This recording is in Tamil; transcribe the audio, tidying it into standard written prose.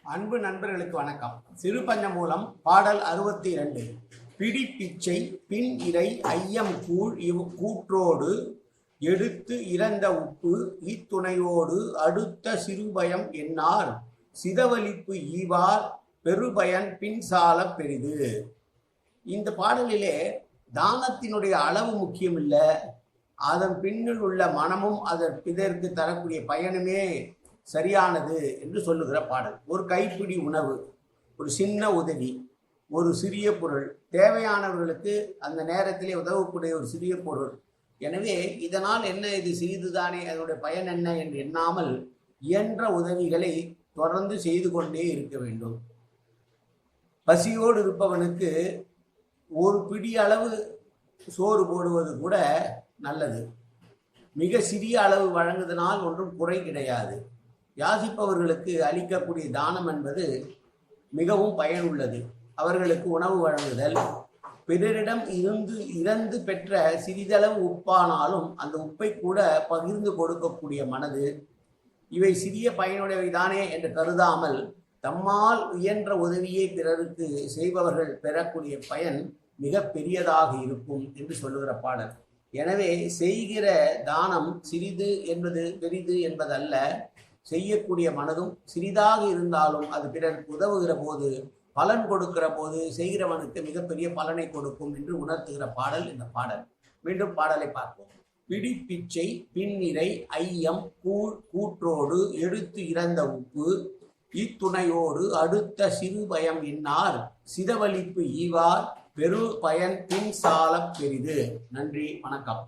அன்பு நண்பர்களுக்கு வணக்கம். சிறுபஞ்சமூலம் பாடல் 62. பிடி பிச்சை பின் இறை ஐயம் கூழ் கூற்றோடு எடுத்து இறந்த உப்பு இத்துணையோடு அடுத்த சிறுபயம் என்னார் சிதவலிப்பு ஈவார் பெருபயன் பின் சால பெரிது. இந்த பாடலிலே தானத்தினுடைய அளவு முக்கியமில்லை, அதன் பின்னில் உள்ள மனமும் இதற்கு தரக்கூடிய பயனுமே சரியானது என்று சொல்லுகிற பாடல். ஒரு கைப்பிடி உணவு, ஒரு சின்ன உதவி, ஒரு சிறிய பொருள், தேவையானவர்களுக்கு அந்த நேரத்திலே உதவக்கூடிய ஒரு சிறிய பொருள். எனவே இதனால் என்ன, இது சிறிதுதானே, அதனுடைய பயன் என்ன என்று எண்ணாமல் இயன்ற உதவிகளை தொடர்ந்து செய்து கொண்டே இருக்க வேண்டும். பசியோடு இருப்பவனுக்கு ஒரு பிடி அளவு சோறு போடுவது கூட நல்லது. மிக சிறிய அளவு வழங்குவதனால் ஒன்றும் குறை கிடையாது. யாசிப்பவர்களுக்கு அளிக்கக்கூடிய தானம் என்பது மிகவும் பயனுள்ளது. அவர்களுக்கு உணவு வழங்குதல், பிறரிடம் இறந்து பெற்ற சிறிதளவு உப்பானாலும் அந்த உப்பை கூட பகிர்ந்து கொடுக்கக்கூடிய மனது, இவை சிறிய பயனுடையவைதானே என்று கருதாமல் தம்மால் இயன்ற உதவியை பிறருக்கு செய்பவர்கள் பெறக்கூடிய பயன் மிக பெரியதாக இருக்கும் என்று சொல்லுகிற பாடல். எனவே செய்கிற தானம் சிறிது என்பது பெரிது என்பதல்ல, செய்யக்கூடிய மனதும் சிறிதாக இருந்தாலும் அது பிறருக்கு உதவுகிற போது, பலன் கொடுக்கிற போது செய்கிறவனுக்கு மிகப்பெரிய பலனை கொடுக்கும் என்று உணர்த்துகிற பாடல் இந்த பாடல். மீண்டும் பாடலை பார்ப்போம். பிடி பிச்சை பின்னிறை ஐயம் கூழ் கூற்றோடு எடுத்து இறந்த உப்பு இத்துணையோடு அடுத்த சிறு பயம் என்னார் சிதவலிப்பு ஈவார் பெரு பயன் பின் சால பெரிது. நன்றி, வணக்கம்.